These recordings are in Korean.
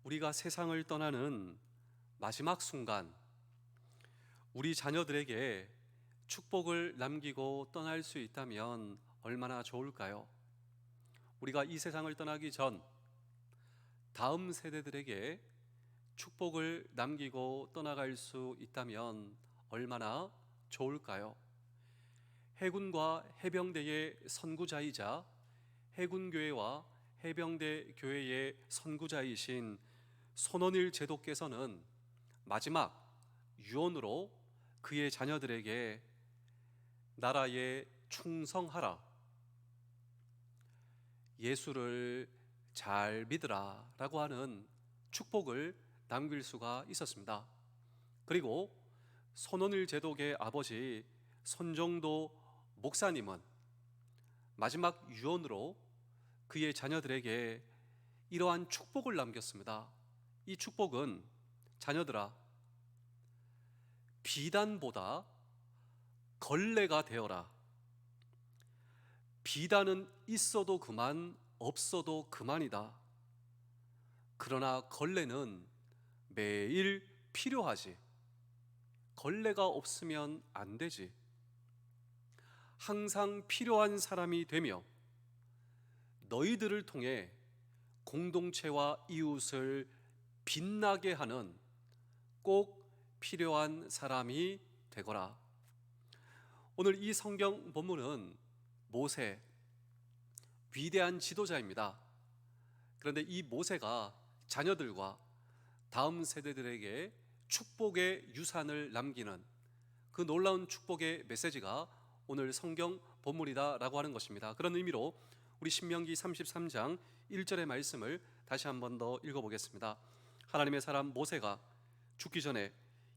우리가 세상을 떠나는 마지막 순간, 우리 자녀들에게 축복을 남기고 떠날 수 있다면 얼마나 좋을까요? 우리가 이 세상을 떠나기 전 다음 세대들에게 축복을 남기고 떠나갈 수 있다면 얼마나 좋을까요? 해군과 해병대의 선구자이자 해군교회와 해병대 교회의 선구자이신 손원일 제독께서는 마지막 유언으로 그의 자녀들에게 나라에 충성하라, 예수를 잘 믿으라 라고 하는 축복을 남길 수가 있었습니다. 그리고 손원일 제독의 아버지 손정도 목사님은 마지막 유언으로 그의 자녀들에게 이러한 축복을 남겼습니다. 이 축복은 자녀들아, 비단보다 걸레가 되어라. 비단은 있어도 그만, 없어도 그만이다. 그러나 걸레는 매일 필요하지. 걸레가 없으면 안 되지. 항상 필요한 사람이 되며 너희들을 통해 공동체와 이웃을 빛나게 하는 꼭 필요한 사람이 되거라. 오늘 이 성경 본문은 모세, 위대한 지도자입니다. 그런데 이 모세가 자녀들과 다음 세대들에게 축복의 유산을 남기는 그 놀라운 축복의 메시지가 오늘 성경 본문이다라고 하는 것입니다. 그런 의미로 우리 신명기 33장 1절의 말씀을 다시 한 번 더 읽어보겠습니다. 하나님의 사람 모세가 죽기 전에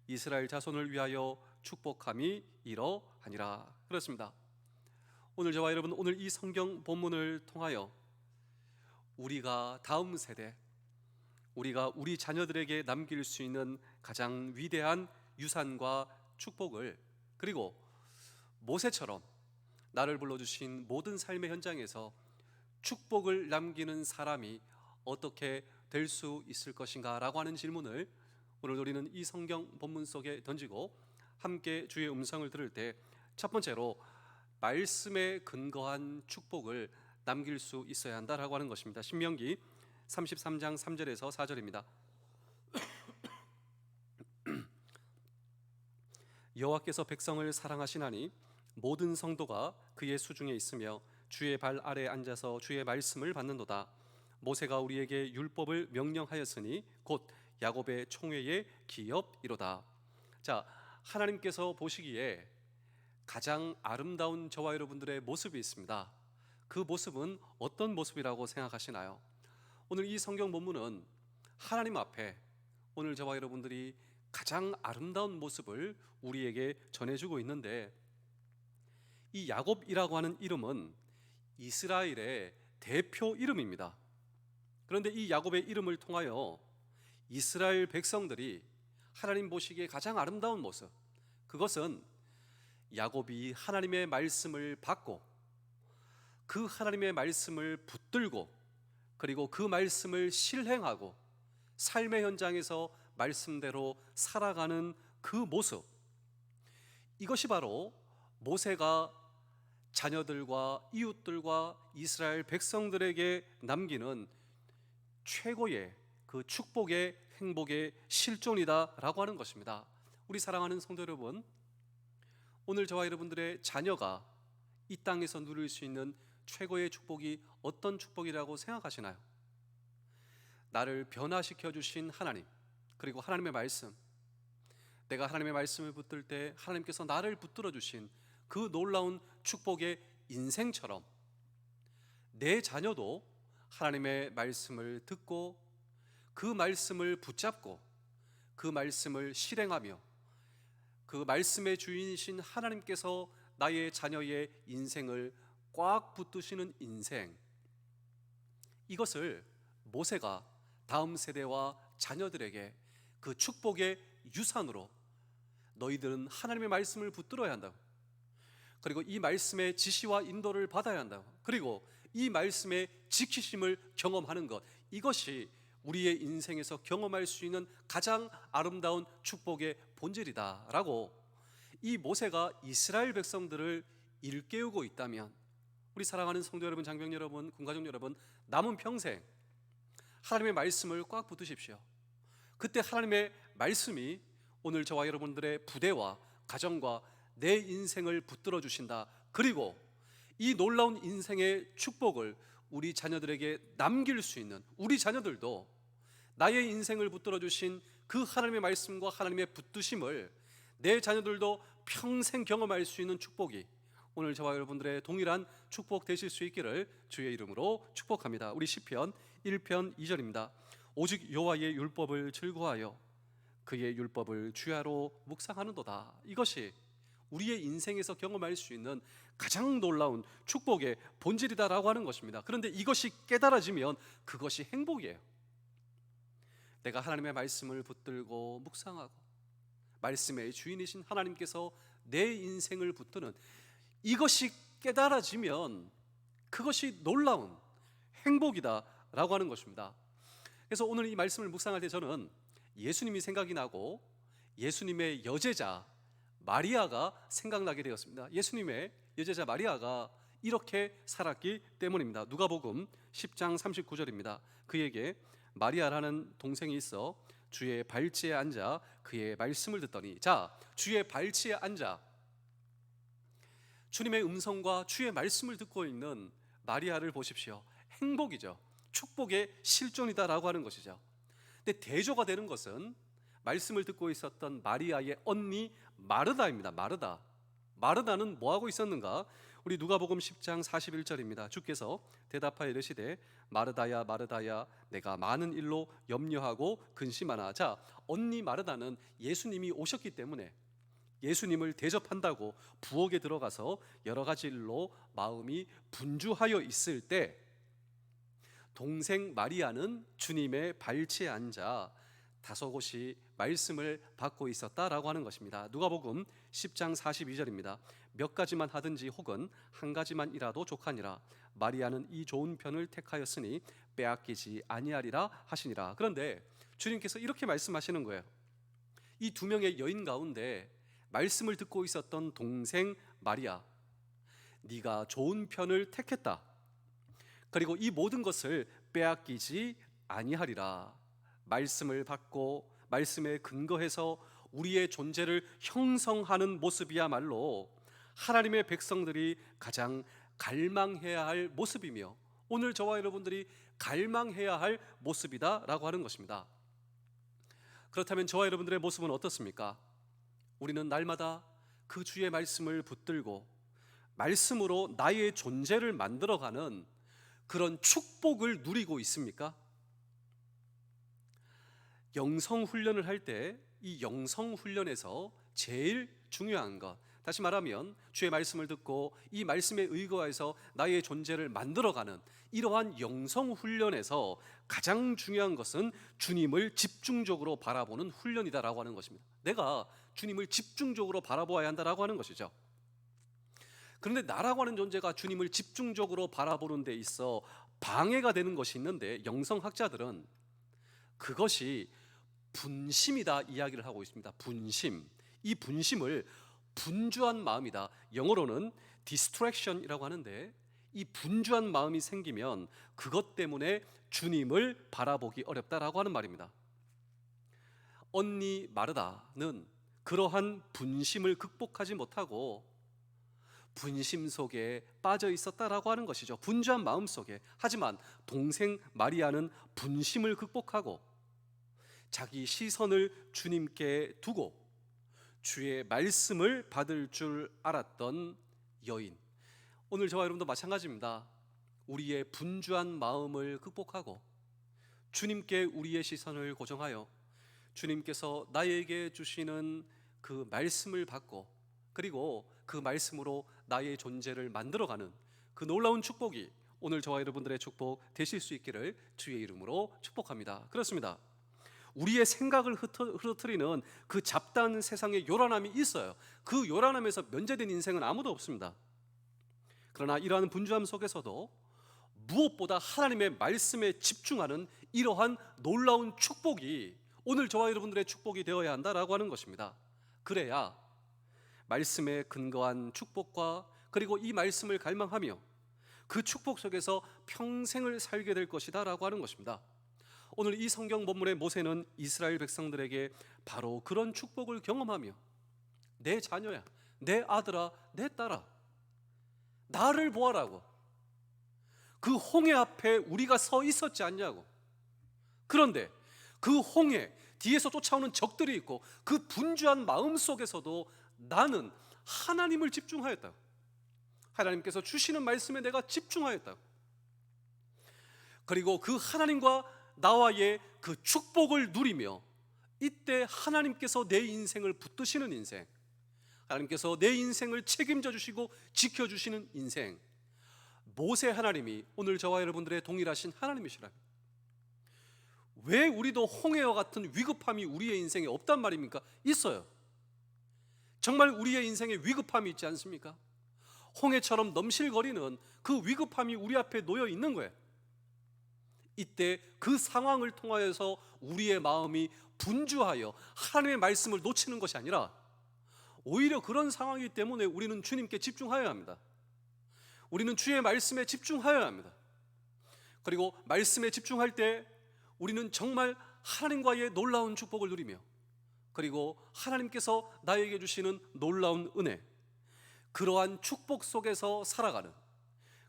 이스라엘 자손을 위하여 축복함이 이러하니라. 그렇습니다. 오늘 저와 여러분, 오늘 이 성경 본문을 통하여 우리가 다음 세대, 우리가 우리 자녀들에게 남길 수 있는 가장 위대한 유산과 축복을, 그리고 모세처럼 나를 불러주신 모든 삶의 현장에서 축복을 남기는 사람이 어떻게 될 수 있을 것인가 라고 하는 질문을 오늘 우리는 이 성경 본문 속에 던지고 함께 주의 음성을 들을 때 첫 번째로 말씀에 근거한 축복을 남길 수 있어야 한다라고 하는 것입니다. 신명기 33장 3절에서 4절입니다. 여호와께서 백성을 사랑하시나니 모든 성도가 그의 수중에 있으며 주의 발 아래에 앉아서 주의 말씀을 받는도다. 모세가 우리에게 율법을 명령하였으니 곧 야곱의 총회의 기업이로다. 자, 하나님께서 보시기에 가장 아름다운 저와 여러분들의 모습이 있습니다. 그 모습은 어떤 모습이라고 생각하시나요? 오늘 이 성경 본문은 하나님 앞에 오늘 저와 여러분들이 가장 아름다운 모습을 우리에게 전해주고 있는데, 이 야곱이라고 하는 이름은 이스라엘의 대표 이름입니다. 그런데 이 야곱의 이름을 통하여 이스라엘 백성들이 하나님 보시기에 가장 아름다운 모습, 그것은 야곱이 하나님의 말씀을 받고 그 하나님의 말씀을 붙들고 그리고 그 말씀을 실행하고 삶의 현장에서 말씀대로 살아가는 그 모습, 이것이 바로 모세가 자녀들과 이웃들과 이스라엘 백성들에게 남기는 최고의 그 축복의 행복의 실존이다라고 하는 것입니다. 우리 사랑하는 성도 여러분, 오늘 저와 여러분들의 자녀가 이 땅에서 누릴 수 있는 최고의 축복이 어떤 축복이라고 생각하시나요? 나를 변화시켜 주신 하나님, 그리고 하나님의 말씀, 내가 하나님의 말씀을 붙들 때 하나님께서 나를 붙들어 주신 그 놀라운 축복의 인생처럼 내 자녀도 하나님의 말씀을 듣고 그 말씀을 붙잡고 그 말씀을 실행하며 그 말씀의 주인이신 하나님께서 나의 자녀의 인생을 꽉 붙드시는 인생, 이것을 모세가 다음 세대와 자녀들에게 그 축복의 유산으로 너희들은 하나님의 말씀을 붙들어야 한다고, 그리고 이 말씀의 지시와 인도를 받아야 한다고, 그리고 이 말씀의 지키심을 경험하는 것, 이것이 우리의 인생에서 경험할 수 있는 가장 아름다운 축복의 본질이다라고 이 모세가 이스라엘 백성들을 일깨우고 있다면, 우리 사랑하는 성도 여러분, 장병 여러분, 군가족 여러분, 남은 평생 하나님의 말씀을 꽉 붙드십시오. 그때 하나님의 말씀이 오늘 저와 여러분들의 부대와 가정과 내 인생을 붙들어 주신다. 그리고 이 놀라운 인생의 축복을 우리 자녀들에게 남길 수 있는, 우리 자녀들도 나의 인생을 붙들어 주신 그 하나님의 말씀과 하나님의 붙드심을 내 자녀들도 평생 경험할 수 있는 축복이 오늘 저와 여러분들의 동일한 축복 되실 수 있기를 주의 이름으로 축복합니다. 우리 시편 1편 2절입니다. 오직 여호와의 율법을 즐거워하여 그의 율법을 주야로 묵상하는도다. 이것이 우리의 인생에서 경험할 수 있는 가장 놀라운 축복의 본질이다라고 하는 것입니다. 그런데 이것이 깨달아지면 그것이 행복이에요. 내가 하나님의 말씀을 붙들고 묵상하고 말씀의 주인이신 하나님께서 내 인생을 붙드는 이것이 깨달아지면 그것이 놀라운 행복이다라고 하는 것입니다. 그래서 오늘 이 말씀을 묵상할 때 저는 예수님이 생각이 나고 예수님의 여제자 마리아가 생각나게 되었습니다. 예수님의 여제자 마리아가 이렇게 살았기 때문입니다. 누가복음 10장 39절입니다. 그에게 마리아라는 동생이 있어 주의 발치에 앉아 그의 말씀을 듣더니, 자, 주의 발치에 앉아 주님의 음성과 주의 말씀을 듣고 있는 마리아를 보십시오. 행복이죠. 축복의 실존이다라고 하는 것이죠. 근데 대조가 되는 것은 말씀을 듣고 있었던 마리아의 언니 마르다입니다. 마르다는 뭐하고 있었는가? 우리 누가복음 10장 41절입니다. 주께서 대답하여 이르시되 마르다야 마르다야 내가 많은 일로 염려하고 근심하나. 자, 언니 마르다는 예수님이 오셨기 때문에 예수님을 대접한다고 부엌에 들어가서 여러 가지 일로 마음이 분주하여 있을 때 동생 마리아는 주님의 발치에 앉아 다소곳이 말씀을 받고 있었다라고 하는 것입니다. 누가복음 10장 42절입니다. 몇 가지만 하든지 혹은 한 가지만 이라도 족하니라. 마리아는 이 좋은 편을 택하였으니 빼앗기지 아니하리라 하시니라. 그런데 주님께서 이렇게 말씀하시는 거예요. 이 두 명의 여인 가운데 말씀을 듣고 있었던 동생 마리아, 네가 좋은 편을 택했다. 그리고 이 모든 것을 빼앗기지 아니하리라. 말씀을 받고 말씀에 근거해서 우리의 존재를 형성하는 모습이야말로 하나님의 백성들이 가장 갈망해야 할 모습이며 오늘 저와 여러분들이 갈망해야 할 모습이다라고 하는 것입니다. 그렇다면 저와 여러분들의 모습은 어떻습니까? 우리는 날마다 그 주의 말씀을 붙들고 말씀으로 나의 존재를 만들어가는 그런 축복을 누리고 있습니까? 영성 훈련을 할 때 이 영성 훈련에서 제일 중요한 것, 다시 말하면 주의 말씀을 듣고 이 말씀에 의거해서 나의 존재를 만들어가는 이러한 영성 훈련에서 가장 중요한 것은 주님을 집중적으로 바라보는 훈련이다라고 하는 것입니다. 내가 주님을 집중적으로 바라보아야 한다라고 하는 것이죠. 그런데 나라고 하는 존재가 주님을 집중적으로 바라보는 데 있어 방해가 되는 것이 있는데 영성학자들은 그것이 분심이다 이야기를 하고 있습니다. 분심. 이 분심을 분주한 마음이다. 영어로는 distraction이라고 하는데 이 분주한 마음이 생기면 그것 때문에 주님을 바라보기 어렵다라고 하는 말입니다. 언니 마르다는 그러한 분심을 극복하지 못하고 분심 속에 빠져 있었다라고 하는 것이죠. 분주한 마음 속에. 하지만 동생 마리아는 분심을 극복하고 자기 시선을 주님께 두고 주의 말씀을 받을 줄 알았던 여인. 오늘 저와 여러분도 마찬가지입니다. 우리의 분주한 마음을 극복하고 주님께 우리의 시선을 고정하여 주님께서 나에게 주시는 그 말씀을 받고 그리고 그 말씀으로 나의 존재를 만들어가는 그 놀라운 축복이 오늘 저와 여러분들의 축복 되실 수 있기를 주의 이름으로 축복합니다. 그렇습니다. 우리의 생각을 흐트리는 그 잡다한 세상의 요란함이 있어요. 그 요란함에서 면제된 인생은 아무도 없습니다. 그러나 이러한 분주함 속에서도 무엇보다 하나님의 말씀에 집중하는 이러한 놀라운 축복이 오늘 저와 여러분들의 축복이 되어야 한다라고 하는 것입니다. 그래야 말씀에 근거한 축복과 그리고 이 말씀을 갈망하며 그 축복 속에서 평생을 살게 될 것이다 라고 하는 것입니다. 오늘 이 성경 본문의 모세는 이스라엘 백성들에게 바로 그런 축복을 경험하며 내 자녀야, 내 아들아, 내 딸아, 나를 보아라고, 그 홍해 앞에 우리가 서 있었지 않냐고. 그런데 그 홍해 뒤에서 쫓아오는 적들이 있고 그 분주한 마음 속에서도 나는 하나님을 집중하였다고. 하나님께서 주시는 말씀에 내가 집중하였다고. 그리고 그 하나님과 나와의 그 축복을 누리며 이때 하나님께서 내 인생을 붙드시는 인생, 하나님께서 내 인생을 책임져 주시고 지켜주시는 인생, 모세 하나님이 오늘 저와 여러분들의 동일하신 하나님이시라면 왜 우리도 홍해와 같은 위급함이 우리의 인생에 없단 말입니까? 있어요. 정말 우리의 인생에 위급함이 있지 않습니까? 홍해처럼 넘실거리는 그 위급함이 우리 앞에 놓여 있는 거예요. 이때 그 상황을 통하여서 우리의 마음이 분주하여 하나님의 말씀을 놓치는 것이 아니라 오히려 그런 상황이기 때문에 우리는 주님께 집중하여야 합니다. 우리는 주의 말씀에 집중하여야 합니다. 그리고 말씀에 집중할 때 우리는 정말 하나님과의 놀라운 축복을 누리며 그리고 하나님께서 나에게 주시는 놀라운 은혜, 그러한 축복 속에서 살아가는,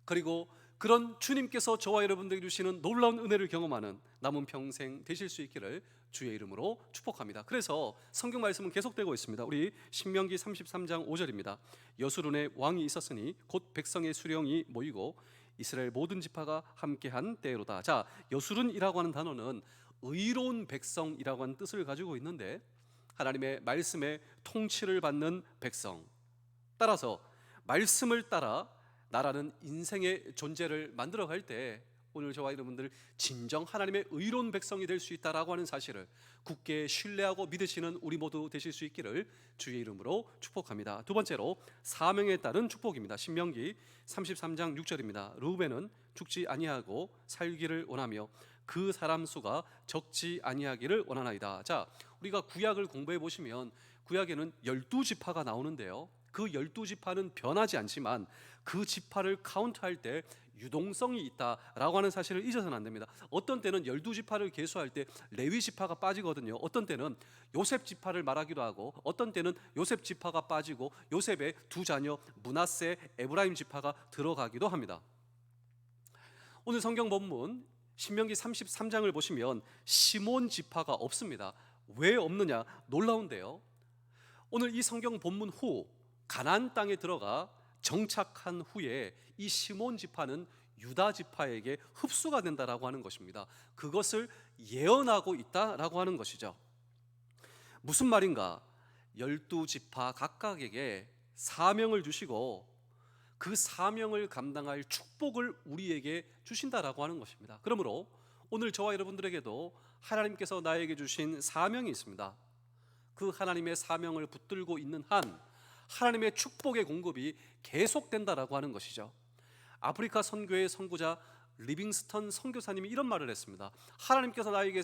그리고 그런 주님께서 저와 여러분들에게 주시는 놀라운 은혜를 경험하는 남은 평생 되실 수 있기를 주의 이름으로 축복합니다. 그래서 성경 말씀은 계속되고 있습니다. 우리 신명기 33장 5절입니다. 여수론에 왕이 있었으니 곧 백성의 수령이 모이고 이스라엘 모든 지파가 함께한 때로다. 자, 여수론이라고 하는 단어는 의로운 백성이라고 하는 뜻을 가지고 있는데 하나님의 말씀에 통치를 받는 백성, 따라서 말씀을 따라 나라는 인생의 존재를 만들어갈 때 오늘 저와 여러분들 진정 하나님의 의로운 백성이 될 수 있다라고 하는 사실을 굳게 신뢰하고 믿으시는 우리 모두 되실 수 있기를 주의 이름으로 축복합니다. 두 번째로 사명에 따른 축복입니다. 신명기 33장 6절입니다. 르우벤은 죽지 아니하고 살기를 원하며 그 사람 수가 적지 아니하기를 원하나이다. 자, 우리가 구약을 공부해 보시면 구약에는 12지파가 나오는데요, 그 12지파는 변하지 않지만 그 지파를 카운트할 때 유동성이 있다라고 하는 사실을 잊어서는 안 됩니다. 어떤 때는 12지파를 계수할 때 레위 지파가 빠지거든요. 어떤 때는 요셉 지파를 말하기도 하고 어떤 때는 요셉 지파가 빠지고 요셉의 두 자녀 므낫세, 에브라임 지파가 들어가기도 합니다. 오늘 성경 본문 신명기 33장을 보시면 시몬 지파가 없습니다. 왜 없느냐? 놀라운데요, 오늘 이 성경 본문 후 가나안 땅에 들어가 정착한 후에 이 시몬 지파는 유다 지파에게 흡수가 된다라고 하는 것입니다. 그것을 예언하고 있다라고 하는 것이죠. 무슨 말인가? 12지파 각각에게 사명을 주시고 그 사명을 감당할 축복을 우리에게 주신다라고 하는 것입니다. 그러므로 오늘 저와 여러분들에게도 하나님께서 나에게 주신 사명이 있습니다. 그 하나님의 사명을 붙들고 있는 한 하나님의 축복의 공급이 계속된다라고 하는 것이죠. 아프리카 선교의 선구자 리빙스턴 선교사님이 이런 말을 했습니다. 하나님께서 나에게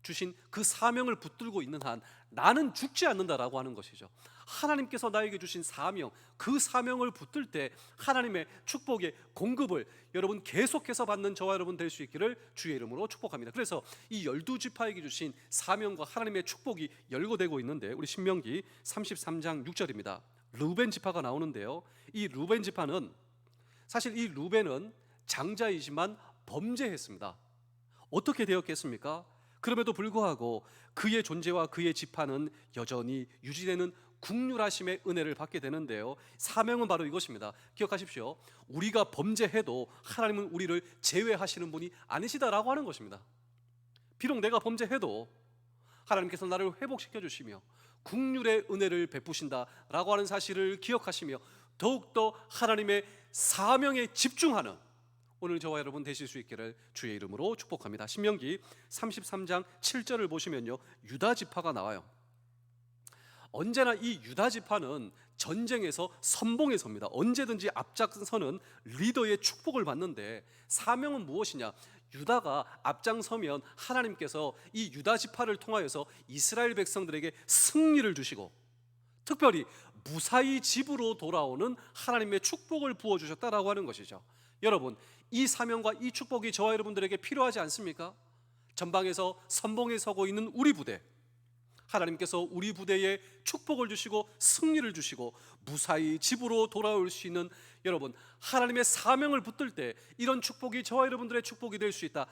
주신 그 사명을 붙들고 있는 한 나는 죽지 않는다라고 하는 것이죠. 하나님께서 나에게 주신 사명, 그 사명을 붙들 때 하나님의 축복의 공급을 여러분 계속해서 받는 저와 여러분 될 수 있기를 주의 이름으로 축복합니다. 그래서 이 12지파에게 주신 사명과 하나님의 축복이 열거되고 있는데 우리 신명기 33장 6절입니다. 르우벤 지파가 나오는데요, 이 르우벤 지파는 사실 이 르우벤은 장자이지만 범죄했습니다. 어떻게 되었겠습니까? 그럼에도 불구하고 그의 존재와 그의 지파는 여전히 유지되는 국률하심의 은혜를 받게 되는데요, 사명은 바로 이것입니다. 기억하십시오. 우리가 범죄해도 하나님은 우리를 제외하시는 분이 아니시다라고 하는 것입니다. 비록 내가 범죄해도 하나님께서 나를 회복시켜 주시며 국률의 은혜를 베푸신다라고 하는 사실을 기억하시며 더욱더 하나님의 사명에 집중하는 오늘 저와 여러분 되실 수 있기를 주의 이름으로 축복합니다. 신명기 33장 7절을 보시면요, 유다 지파가 나와요. 언제나 이 유다 지파는 전쟁에서 선봉에 섭니다. 언제든지 앞장서는 리더의 축복을 받는데, 사명은 무엇이냐? 유다가 앞장서면 하나님께서 이 유다 지파를 통하여서 이스라엘 백성들에게 승리를 주시고, 특별히 무사히 집으로 돌아오는 하나님의 축복을 부어주셨다라고 하는 것이죠. 여러분, 이 사명과 이 축복이 저와 여러분들에게 필요하지 않습니까? 전방에서 선봉에 서고 있는 우리 부대, 하나님께서 우리 부대에 축복을 주시고 승리를 주시고 무사히 집으로 돌아올 수 있는, 여러분, 하나님의 사명을 붙들 때 이런 축복이 저와 여러분들의 축복이 될 수 있다.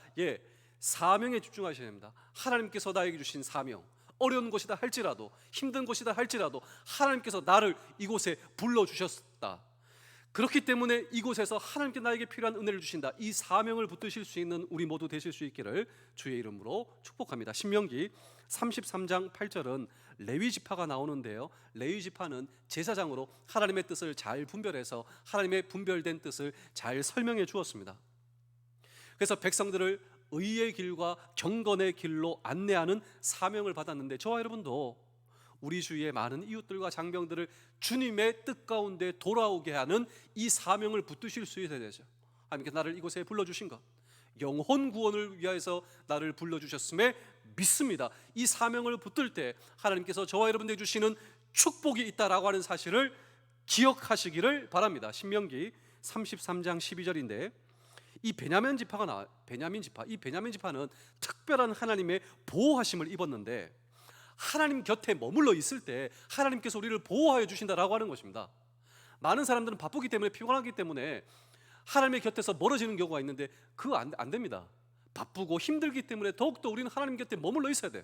사명에 집중하셔야 됩니다. 하나님께서 나에게 주신 사명, 어려운 것이다 할지라도, 힘든 것이다 할지라도 하나님께서 나를 이곳에 불러주셨다. 그렇기 때문에 이곳에서 하나님께 나에게 필요한 은혜를 주신다. 이 사명을 붙드실 수 있는 우리 모두 되실 수 있기를 주의 이름으로 축복합니다. 신명기 33장 8절은 레위 지파가 나오는데요, 레위 지파는 제사장으로 하나님의 뜻을 잘 분별해서 하나님의 분별된 뜻을 잘 설명해 주었습니다. 그래서 백성들을 의의 길과 경건의 길로 안내하는 사명을 받았는데, 저와 여러분도 우리 주위의 많은 이웃들과 장병들을 주님의 뜻 가운데 돌아오게 하는 이 사명을 붙드실 수 있어야 되죠. 하나님께서 나를 이곳에 불러주신 것, 영혼 구원을 위하여서 나를 불러주셨음에 믿습니다. 이 사명을 붙들 때 하나님께서 저와 여러분들에게 주시는 축복이 있다라고 하는 사실을 기억하시기를 바랍니다. 신명기 33장 12절인데 이 베냐민 지파가 나와요. 이 베냐민 지파는 특별한 하나님의 보호하심을 입었는데, 하나님 곁에 머물러 있을 때 하나님께서 우리를 보호하여 주신다라고 하는 것입니다. 많은 사람들은 바쁘기 때문에, 피곤하기 때문에 하나님의 곁에서 멀어지는 경우가 있는데, 그거 안 됩니다. 바쁘고 힘들기 때문에 더욱더 우리는 하나님 곁에 머물러 있어야 돼요.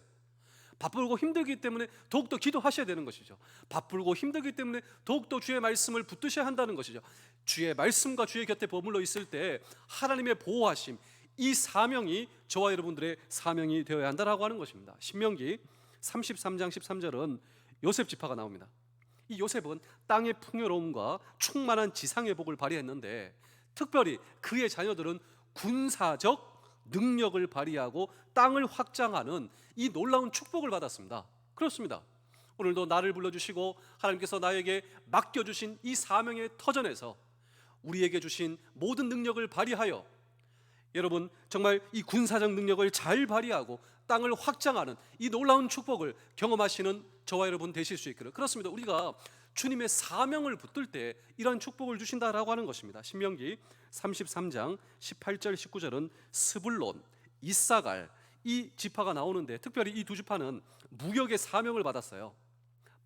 바쁘고 힘들기 때문에 더욱더 기도하셔야 되는 것이죠. 바쁘고 힘들기 때문에 더욱더 주의 말씀을 붙드셔야 한다는 것이죠. 주의 말씀과 주의 곁에 머물러 있을 때 하나님의 보호하심, 이 사명이 저와 여러분들의 사명이 되어야 한다라고 하는 것입니다. 신명기 33장 13절은 요셉 지파가 나옵니다. 이 요셉은 땅의 풍요로움과 충만한 지상의 복을 발휘했는데, 특별히 그의 자녀들은 군사적 능력을 발휘하고 땅을 확장하는 이 놀라운 축복을 받았습니다. 그렇습니다. 오늘도 나를 불러주시고 하나님께서 나에게 맡겨주신 이 사명의 터전에서 우리에게 주신 모든 능력을 발휘하여, 여러분, 정말 이 군사적 능력을 잘 발휘하고 땅을 확장하는 이 놀라운 축복을 경험하시는 저와 여러분 되실 수 있기를. 그렇습니다. 우리가 주님의 사명을 붙들 때 이런 축복을 주신다라고 하는 것입니다. 신명기 33장 18절 19절은 스불론, 이사갈, 이 지파가 나오는데, 특별히 이 두 지파는 무역의 사명을 받았어요.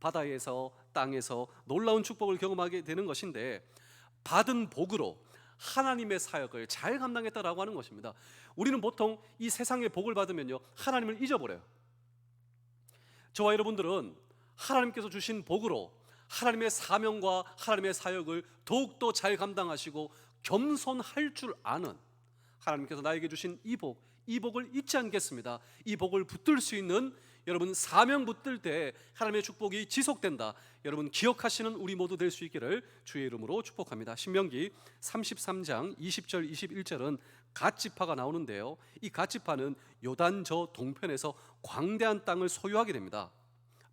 바다에서 땅에서 놀라운 축복을 경험하게 되는 것인데, 받은 복으로 하나님의 사역을 잘 감당했다라고 하는 것입니다. 우리는 보통 이 세상의 복을 받으면요, 하나님을 잊어버려요. 저와 여러분들은 하나님께서 주신 복으로 하나님의 사명과 하나님의 사역을 더욱더 잘 감당하시고 겸손할 줄 아는, 하나님께서 나에게 주신 이 복을 잊지 않겠습니다. 이 복을 붙들 수 있는, 여러분, 사명 붙들 때 하나님의 축복이 지속된다, 여러분 기억하시는 우리 모두 될 수 있기를 주의 이름으로 축복합니다. 신명기 33장 20절 21절은 갓 지파가 나오는데요, 이 갓 지파는 요단 저 동편에서 광대한 땅을 소유하게 됩니다.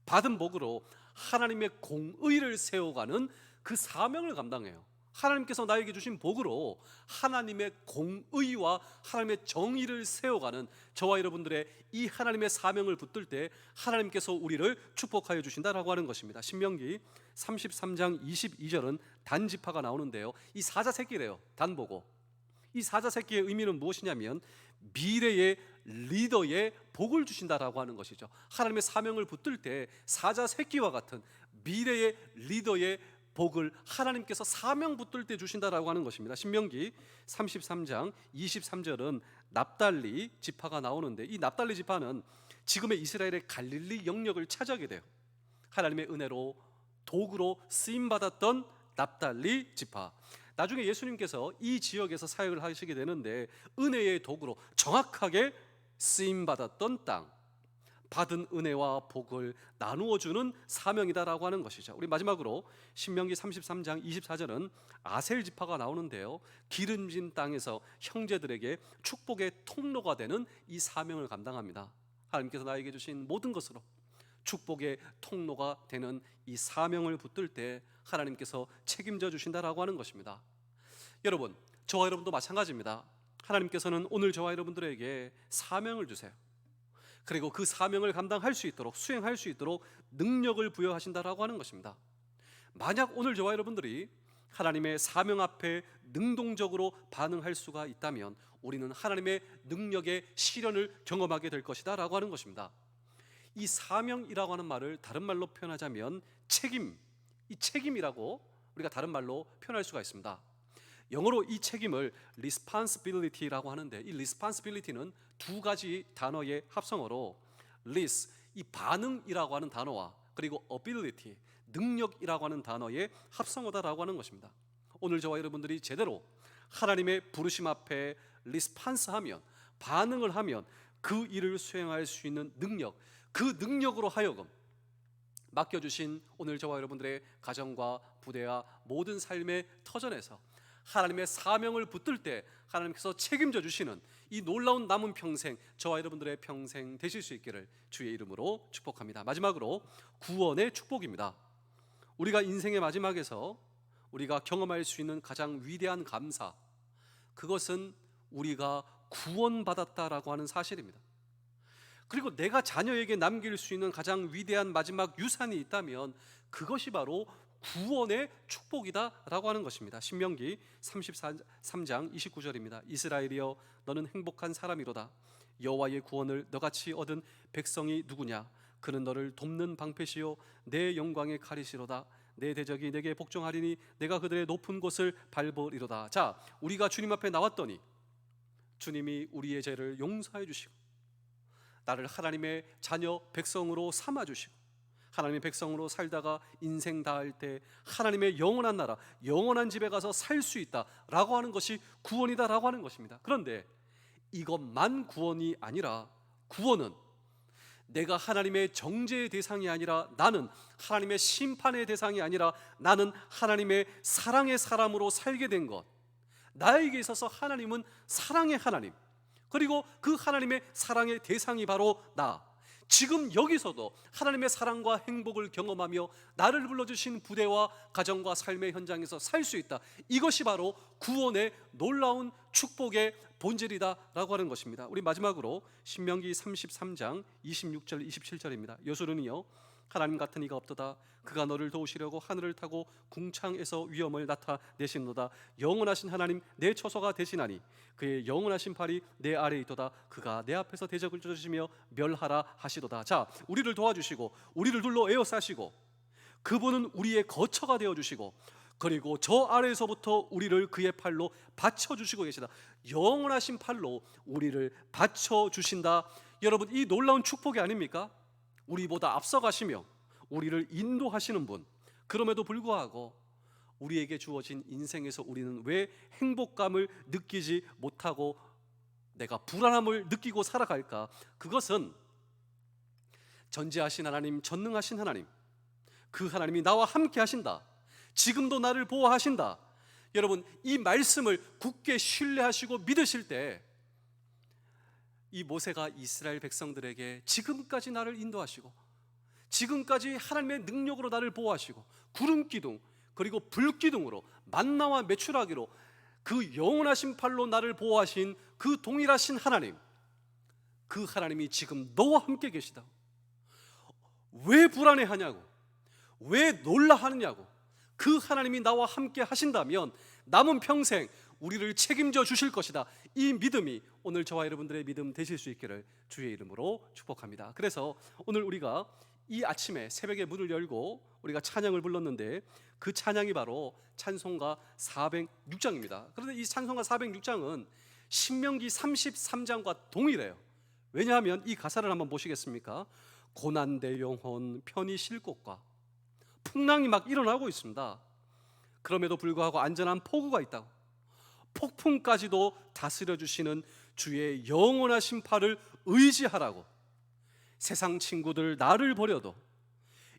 받은 복으로 하나님의 공의를 세워가는 그 사명을 감당해요. 하나님께서 나에게 주신 복으로 하나님의 공의와 하나님의 정의를 세워가는 저와 여러분들의 이 하나님의 사명을 붙들 때 하나님께서 우리를 축복하여 주신다라고 하는 것입니다. 신명기 33장 22절은 단 지파가 나오는데요, 이 사자 새끼래요. 단 보고, 이 사자 새끼의 의미는 무엇이냐면 미래의 리더의 복을 주신다라고 하는 것이죠. 하나님의 사명을 붙들 때 사자 새끼와 같은 미래의 리더의 복을 하나님께서 사명 붙들 때 주신다라고 하는 것입니다. 신명기 33장 23절은 납달리 지파가 나오는데, 이 납달리 지파는 지금의 이스라엘의 갈릴리 영역을 차지하게 돼요. 하나님의 은혜로 도구로 쓰임 받았던 납달리 지파, 나중에 예수님께서 이 지역에서 사역을 하시게 되는데, 은혜의 도구로 정확하게 쓰임 받았던 땅, 받은 은혜와 복을 나누어 주는 사명이다라고 하는 것이죠. 우리 마지막으로 신명기 33장 24절은 아셀 지파가 나오는데요, 기름진 땅에서 형제들에게 축복의 통로가 되는 이 사명을 감당합니다. 하나님께서 나에게 주신 모든 것으로 축복의 통로가 되는 이 사명을 붙들 때 하나님께서 책임져 주신다라고 하는 것입니다. 여러분, 저와 여러분도 마찬가지입니다. 하나님께서는 오늘 저와 여러분들에게 사명을 주세요. 그리고 그 사명을 감당할 수 있도록, 수행할 수 있도록 능력을 부여하신다라고 하는 것입니다. 만약 오늘 저와 여러분들이 하나님의 사명 앞에 능동적으로 반응할 수가 있다면 우리는 하나님의 능력의 실현을 경험하게 될 것이다 라고 하는 것입니다. 이 사명이라고 하는 말을 다른 말로 표현하자면 책임, 이 책임이라고 우리가 다른 말로 표현할 수가 있습니다. 영어로 이 책임을 responsibility라고 하는데, 이 responsibility는 두 가지 단어의 합성어로 ris, 이 반응이라고 하는 단어와 그리고 ability, 능력이라고 하는 단어의 합성어다라고 하는 것입니다. 오늘 저와 여러분들이 제대로 하나님의 부르심 앞에 리스판스하면, 반응을 하면 그 일을 수행할 수 있는 능력, 그 능력으로 하여금 맡겨주신 오늘 저와 여러분들의 가정과 부대와 모든 삶의 터전에서 하나님의 사명을 붙들 때 하나님께서 책임져 주시는 이 놀라운 남은 평생, 저와 여러분들의 평생 되실 수 있기를 주의 이름으로 축복합니다. 마지막으로 구원의 축복입니다. 우리가 인생의 마지막에서 우리가 경험할 수 있는 가장 위대한 감사, 그것은 우리가 구원받았다라고 하는 사실입니다. 그리고 내가 자녀에게 남길 수 있는 가장 위대한 마지막 유산이 있다면 그것이 바로 구원의 축복이다라고 하는 것입니다. 신명기 33장 29절입니다. 이스라엘이여 너는 행복한 사람이로다. 여호와의 구원을 너같이 얻은 백성이 누구냐? 그는 너를 돕는 방패시요 내 영광의 칼이시로다. 내 대적이 내게 복종하리니 내가 그들의 높은 곳을 밟으리로다. 자, 우리가 주님 앞에 나왔더니 주님이 우리의 죄를 용서해 주시고 나를 하나님의 자녀 백성으로 삼아 주시고 하나님의 백성으로 살다가 인생 다할 때 하나님의 영원한 나라, 영원한 집에 가서 살 수 있다라고 하는 것이 구원이다라고 하는 것입니다. 그런데 이것만 구원이 아니라, 구원은 내가 하나님의 정죄의 대상이 아니라, 나는 하나님의 심판의 대상이 아니라, 나는 하나님의 사랑의 사람으로 살게 된 것. 나에게 있어서 하나님은 사랑의 하나님, 그리고 그 하나님의 사랑의 대상이 바로 나. 지금 여기서도 하나님의 사랑과 행복을 경험하며 나를 불러주신 부대와 가정과 삶의 현장에서 살 수 있다. 이것이 바로 구원의 놀라운 축복의 본질이다라고 하는 것입니다. 우리 마지막으로 신명기 33장 26절 27절입니다. 여수르니여 하나님 같은 이가 없도다. 그가 너를 도우시려고 하늘을 타고 궁창에서 위엄을 나타내시노다. 영원하신 하나님 내 처소가 되시나니 그의 영원하신 팔이 내 아래에 있도다. 그가 내 앞에서 대적을 쫓으시며 멸하라 하시도다. 자, 우리를 도와주시고 우리를 둘러 에워싸시고 그분은 우리의 거처가 되어주시고 그리고 저 아래에서부터 우리를 그의 팔로 받쳐주시고 계시다. 영원하신 팔로 우리를 받쳐주신다. 여러분, 이 놀라운 축복이 아닙니까? 우리보다 앞서가시며 우리를 인도하시는 분, 그럼에도 불구하고 우리에게 주어진 인생에서 우리는 왜 행복감을 느끼지 못하고 내가 불안함을 느끼고 살아갈까? 그것은 전지하신 하나님, 전능하신 하나님, 그 하나님이 나와 함께 하신다. 지금도 나를 보호하신다. 여러분, 이 말씀을 굳게 신뢰하시고 믿으실 때 이 모세가 이스라엘 백성들에게 지금까지 나를 인도하시고 지금까지 하나님의 능력으로 나를 보호하시고 구름기둥 그리고 불기둥으로 만나와 메추라기로 그 영원하신 팔로 나를 보호하신 그 동일하신 하나님, 그 하나님이 지금 너와 함께 계시다. 왜 불안해하냐고, 왜 놀라하느냐고. 그 하나님이 나와 함께 하신다면 남은 평생 우리를 책임져 주실 것이다. 이 믿음이 오늘 저와 여러분들의 믿음 되실 수 있기를 주의 이름으로 축복합니다. 그래서 오늘 우리가 이 아침에 새벽에 문을 열고 우리가 찬양을 불렀는데 그 찬양이 바로 찬송가 406장입니다. 그런데 이 찬송가 406장은 신명기 33장과 동일해요. 왜냐하면 이 가사를 한번 보시겠습니까? 고난대 영혼 편히 쉴 곳과 풍랑이 막 일어나고 있습니다. 그럼에도 불구하고 안전한 포구가 있다고, 폭풍까지도 다스려 주시는 주의 영원하신 팔을 의지하라고, 세상 친구들 나를 버려도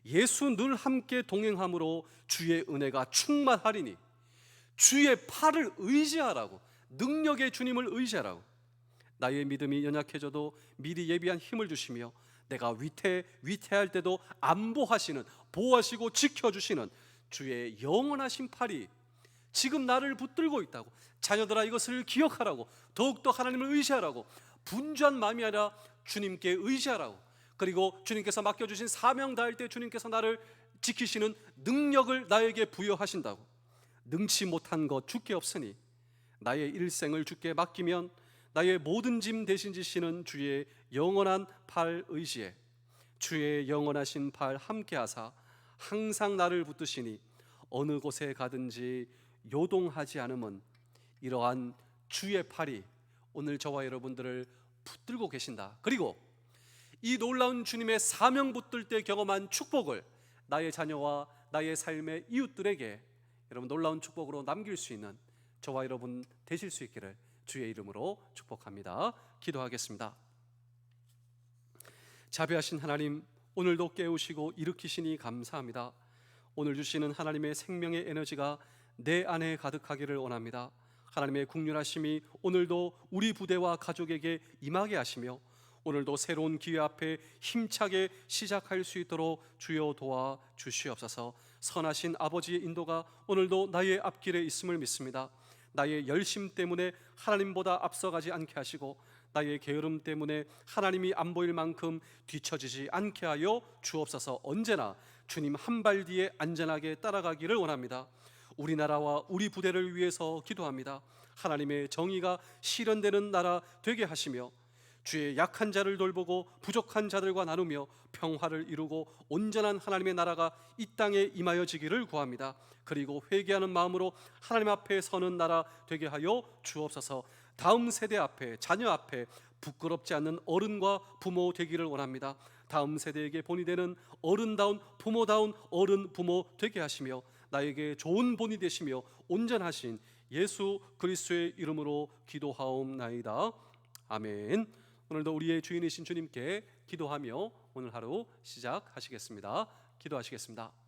예수 늘 함께 동행함으로 주의 은혜가 충만하리니 주의 팔을 의지하라고, 능력의 주님을 의지하라고. 나의 믿음이 연약해져도 미리 예비한 힘을 주시며 내가 위태할 때도 안보하시는, 보호하시고 지켜주시는 주의 영원하신 팔이 지금 나를 붙들고 있다고. 자녀들아, 이것을 기억하라고. 더욱더 하나님을 의지하라고. 분주한 마음이 아니라 주님께 의지하라고. 그리고 주님께서 맡겨주신 사명 다할 때 주님께서 나를 지키시는 능력을 나에게 부여하신다고. 능치 못한 것 주께 없으니 나의 일생을 주께 맡기면 나의 모든 짐 대신 지시는 주의 영원한 팔 의지에 주의 영원하신 팔 함께 하사 항상 나를 붙드시니 어느 곳에 가든지 요동하지 않음은 이러한 주의 팔이 오늘 저와 여러분들을 붙들고 계신다. 그리고 이 놀라운 주님의 사명 붙들 때 경험한 축복을 나의 자녀와 나의 삶의 이웃들에게 여러분 놀라운 축복으로 남길 수 있는 저와 여러분 되실 수 있기를 주의 이름으로 축복합니다. 기도하겠습니다. 자비하신 하나님, 오늘도 깨우시고 일으키시니 감사합니다. 오늘 주시는 하나님의 생명의 에너지가 내 안에 가득하기를 원합니다. 하나님의 긍휼하심이 오늘도 우리 부대와 가족에게 임하게 하시며 오늘도 새로운 기회 앞에 힘차게 시작할 수 있도록 주여 도와 주시옵소서. 선하신 아버지의 인도가 오늘도 나의 앞길에 있음을 믿습니다. 나의 열심 때문에 하나님보다 앞서가지 않게 하시고 나의 게으름 때문에 하나님이 안 보일 만큼 뒤처지지 않게 하여 주옵소서. 언제나 주님 한 발 뒤에 안전하게 따라가기를 원합니다. 우리나라와 우리 부대를 위해서 기도합니다. 하나님의 정의가 실현되는 나라 되게 하시며 주의 약한 자를 돌보고 부족한 자들과 나누며 평화를 이루고 온전한 하나님의 나라가 이 땅에 임하여지기를 구합니다. 그리고 회개하는 마음으로 하나님 앞에 서는 나라 되게 하여 주옵소서. 다음 세대 앞에, 자녀 앞에 부끄럽지 않는 어른과 부모 되기를 원합니다. 다음 세대에게 본이 되는 어른다운 부모다운 어른 부모 되게 하시며 나에게 좋은 본이 되시며 온전하신 예수 그리스도의 이름으로 기도하옵나이다. 아멘. 오늘도 우리의 주인이신 주님께 기도하며 오늘 하루 시작하시겠습니다. 기도하시겠습니다.